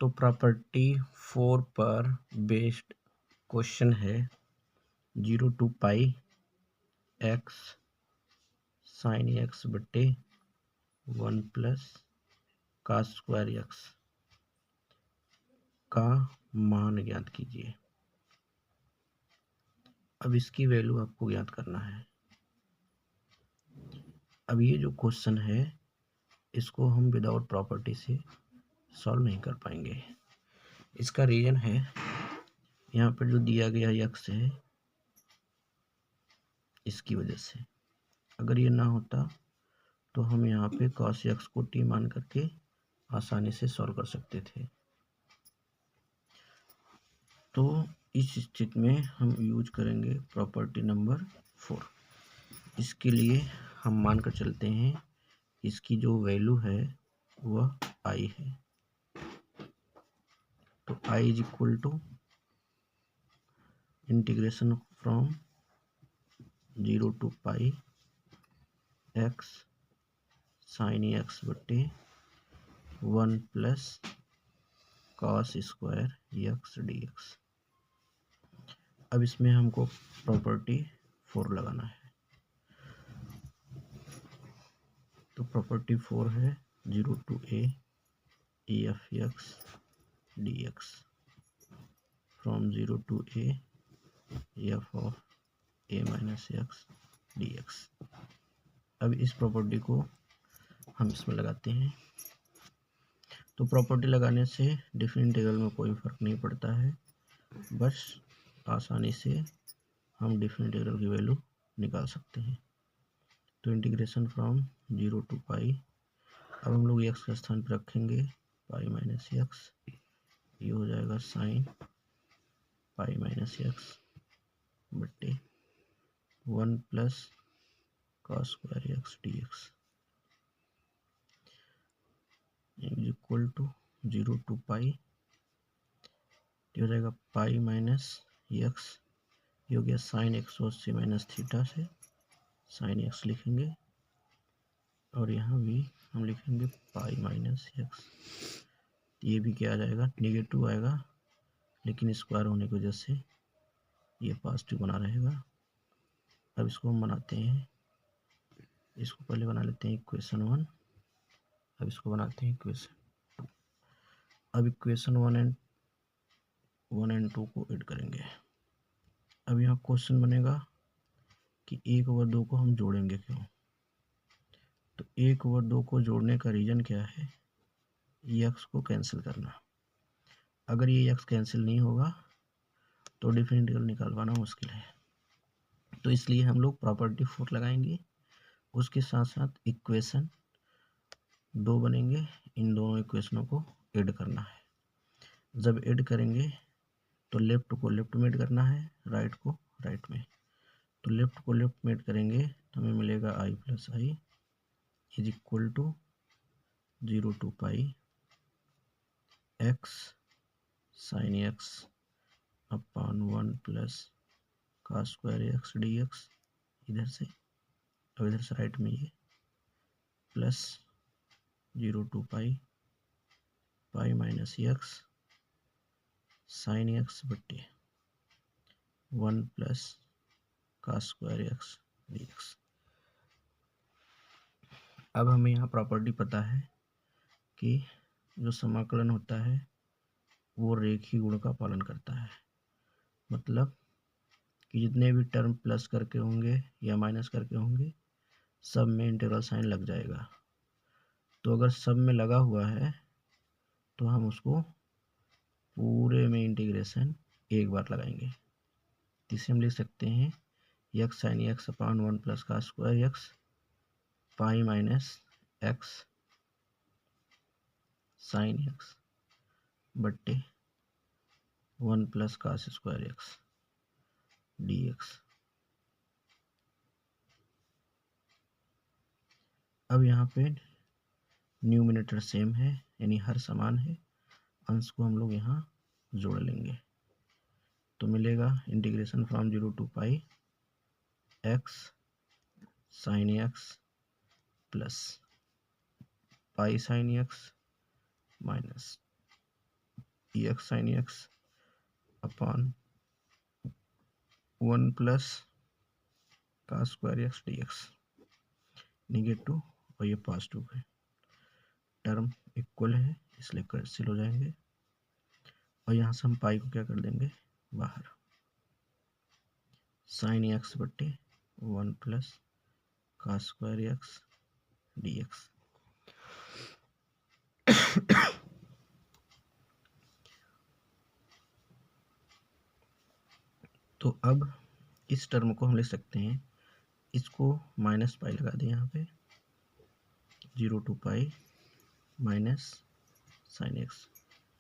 तो प्रॉपर्टी 4 पर based question है 0 to pi x sign x बटे 1 प्लस कास स्क्वायर एक्स का मान ज्ञात कीजिए। अब इसकी वैल्यू आपको ज्ञात करना है। अब ये जो क्वेश्चन है इसको हम विदाउट प्रॉपर्टी से सॉल्व नहीं कर पाएंगे। इसका रीजन है यहाँ पर जो दिया गया एक्स है इसकी वजह से। अगर ये ना होता तो हम यहाँ पे cos x को t मान करके आसानी से सॉल्व कर सकते थे। तो इस स्थिति में हम यूज करेंगे प्रॉपर्टी नंबर 4। इसके लिए हम मान कर चलते हैं इसकी जो वैल्यू है वह i है। तो i is equal to integration from 0 to pi x sign x बटे 1 plus cos square x d x. अब इसमें हमको प्रॉपर्टी 4 लगाना है। तो प्रॉपर्टी 4 है 0 to a f x d x from 0 to a F of A minus x d x. अब इस प्रॉपर्टी को हम इसमें लगाते हैं। तो प्रॉपर्टी लगाने से डिफरेंट इंटीग्रल में कोई फ़र्क नहीं पड़ता है, बस आसानी से हम डिफरेंट इंटीग्रल की वैल्यू निकाल सकते हैं। तो इंटीग्रेशन फ्रॉम 0 to पाई, अब हम लोग एक्स के स्थान पर रखेंगे पाई माइनस एक्स, ये हो जाएगा साइन पाई माइनस एक्स बट्टे 1 plus cos square x d x equal to 0 to pi, ये हो जाएगा पाई माइनस एक्स, ये हो गया साइन 180 माइनस थीटा से साइन एक्स लिखेंगे, और यहाँ भी हम लिखेंगे पाई माइनस एक्स। ये भी क्या आ जाएगा, नेगेटिव आएगा, लेकिन स्क्वायर होने की वजह से ये पॉजिटिव बना रहेगा। अब इसको हम बनाते हैं, इसको पहले बना लेते हैं इक्वेशन 1, अब इसको बनाते हैं इक्वेशन 2। अब इक्वेशन 1 एंड 2 को ऐड करेंगे। अब यहाँ क्वेश्चन बनेगा कि 1 और 2 को हम जोड़ेंगे क्यों। तो 1 और 2 को जोड़ने का रीज़न क्या है, एक्स को कैंसिल करना। अगर ये एक्स कैंसिल नहीं होगा तो डिफरेंट इंटीग्रल निकाल पाना मुश्किल है। तो इसलिए हम लोग प्रॉपर्टी 4 लगाएंगे, उसके साथ साथ इक्वेशन 2 बनेंगे। इन दोनों इक्वेशनों को ऐड करना है। जब ऐड करेंगे तो लेफ्ट को लेफ्ट में ऐड करना है, राइट को राइट में। तो लेफ्ट को लेफ्ट में ऐड करेंगे तो हमें मिलेगा i plus I is equal to 0 to pi x sign x upon 1 plus cos square x d x, इधर से और इधर से राइट में ये plus 0 to pi pi minus x sign x बट्टे 1 plus cos square x d x. अब हमें यहाँ प्रॉपर्टी पता है कि जो समाकलन होता है वो रेखीय गुण का पालन करता है। मतलब कि जितने भी टर्म प्लस करके होंगे या माइनस करके होंगे, सब में इंटीग्रल साइन लग जाएगा। तो अगर सब में लगा हुआ है तो हम उसको पूरे में इंटीग्रेशन एक बार लगाएंगे। इसे हम लिख सकते हैं x sign x upon 1 plus cos square x pi minus x sign x बट्टे 1 plus cos square x d x. अब यहाँ पे न्यूमिनेटर सेम है, यानी हर समान है, अंश को हम लोग यहाँ जोड़ लेंगे। तो मिलेगा integration from 0 to pi x sign x plus pi sine x minus x sign x upon 1 plus cos square x d x, negative और ये पॉजिटिव है, टर्म इक्वल है इसलिए कैंसिल हो जाएंगे और यहाँ से हम पाई को क्या कर देंगे बाहर, साइन एक्स बट्टे 1 plus cos square x d x. तो अब इस टर्म को हम लिख सकते हैं, इसको माइनस पाई लगा दें यहाँ पे, 0 to pi minus sin x,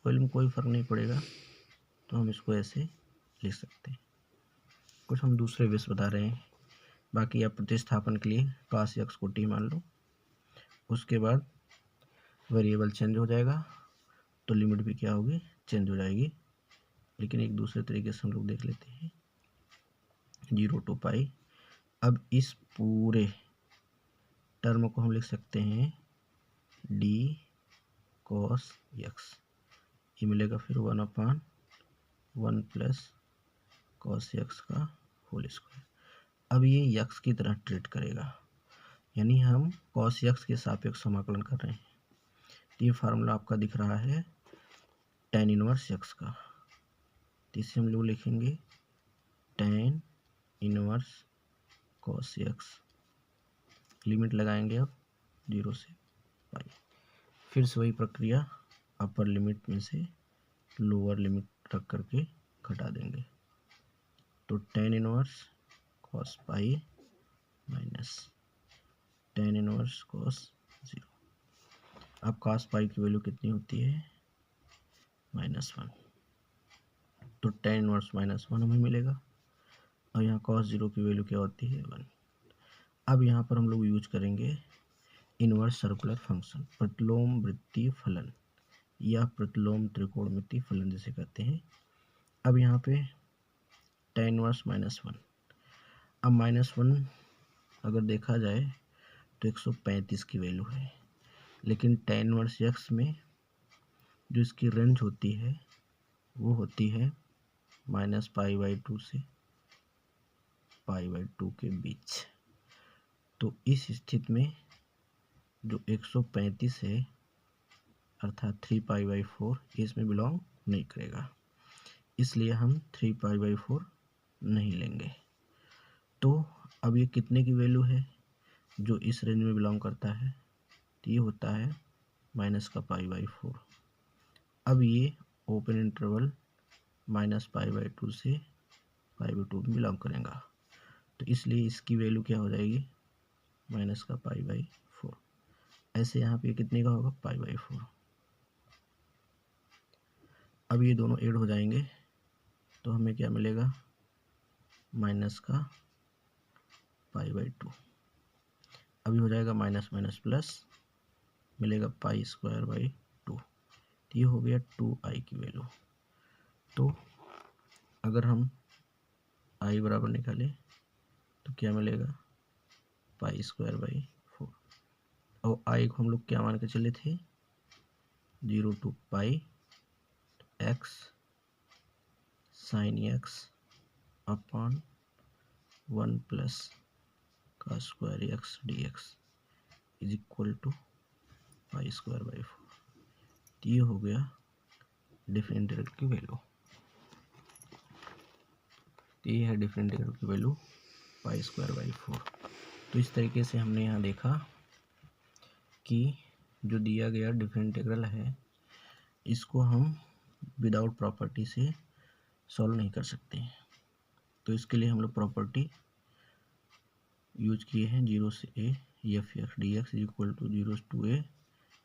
value में कोई फर्क नहीं पड़ेगा तो हम इसको ऐसे लिख सकते हैं। कुछ हम दूसरे वेस बता रहे हैं, बाकी आप प्रतिस्थापन के लिए cos x को t मान लो, उसके बाद वेरिएबल चेंज हो जाएगा तो लिमिट भी क्या होगी चेंज हो जाएगी, लेकिन एक दूसरे तरीके से हम लोग देख लेते हैं, 0 टू पाई। अब इस पूरे टर्म को हम लिख सकते हैं d cos x, ये मिलेगा फिर 1/1 प्लस cos x का होल स्क्वायर। अब ये x की तरह ट्रीट करेगा, यानी हम cos x के सापेक्ष समाकलन कर रहे हैं। तो ये फार्मूला आपका दिख रहा है tan इनवर्स x का, तो इसे हम लोग लिखेंगे tan inverse cos x, limit लगाएंगे अब 0 से पाई, फिर से वही प्रक्रिया, अपर लिमिट में से लोअर लिमिट रख करके घटा देंगे, तो tan inverse cos pi minus tan inverse cos 0। अब cos पाई की वैल्यू कितनी होती है -1, तो tan इनवर्स -1 हमें मिलेगा और यहाँ cos 0 की वैल्यू क्या होती है 1। अब यहाँ पर हम लोग यूज करेंगे इनवर्स सर्कुलर फंक्शन, प्रतिलोम वृत्तीय फलन या प्रतिलोम त्रिकोणमितीय फलन जिसे कहते हैं। अब यहाँ पे tan इनवर्स -1, अब -1 अगर देखा जाए तो 135 की वैल्यू है, लेकिन tan इनवर्स x में जो इसकी रेंज होती है वो होती है -π/2 से π/2 के बीच। तो इस स्थिति में जो 135 है अर्थात 3π/4 इसमें बिलोंग नहीं करेगा, इसलिए हम 3π/4 नहीं लेंगे। तो अब ये कितने की वैल्यू है जो इस रेंज में बिलोंग करता है, तो ये होता है -π/4। अब ये ओपन इंटरवल -π/2 से π/2 में बिलोंग करेगा, तो इसलिए इसकी वैल्यू क्या हो जाएगी -π/4। ऐसे यहाँ पे कितने का होगा π/4। अब ये दोनों ऐड हो जाएंगे तो हमें क्या मिलेगा -π/2। अभी हो जाएगा माइनस माइनस प्लस, मिलेगा π²/2, तो ये हो गया 2i की वैल्यू। तो अगर हम i बराबर निकालें तो क्या मिलेगा π²/4, और i को हम लोग क्या मान के चले थे 0 to pi x sine x upon 1 plus cos square x d x is equal to π²/4। ये हो गया डिफरेंट इंटीग्रल की वैल्यू, ये है डिफरेंट इंटीग्रल की वैल्यू π²/4। तो इस तरीके से हमने यहाँ देखा कि जो दिया गया डिफरेंट इंटीग्रल है इसको हम विदाउट प्रॉपर्टी से सॉल्व नहीं कर सकते हैं, तो इसके लिए हम लोग प्रॉपर्टी यूज किए हैं 0 से a f x d x is equal to 0 to a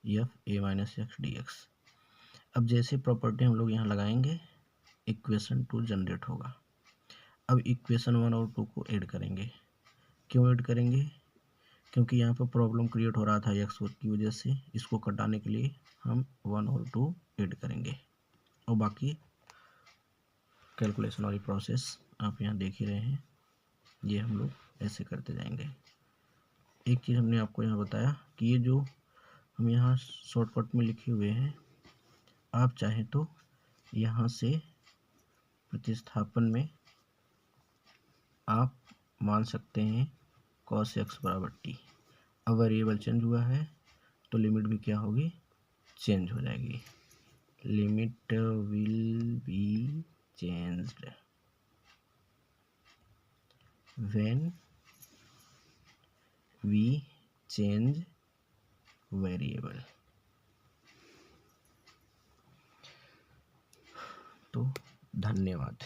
f a minus x d x. अब जैसे प्रॉपर्टी हम लोग यहाँ लगाएंगे इक्वेशन 2 जनरेट होगा। अब इक्वेशन 1 और 2 को ऐड करेंगे, क्यों ऐड करेंगे, क्योंकि यहाँ पर प्रॉब्लम क्रिएट हो रहा था एक्स की वजह से, इसको कटाने के लिए हम 1 और 2 ऐड करेंगे और बाकी कैलकुलेशन वाली प्रोसेस आप यहाँ देख ही रहे हैं, ये हम लोग ऐसे करते जाएंगे। एक चीज़ हमने आपको यहाँ बताया कि ये जो हम यहाँ शॉर्टकट में लिखे हुए हैं आप चाहें तो यहाँ से प्रतिस्थापन में आप मान सकते हैं cos x बराबर t। अब वेरिएबल चेंज हुआ है तो लिमिट भी क्या होगी, चेंज हो जाएगी। Limit will be changed when we change variable. तो धन्यवाद।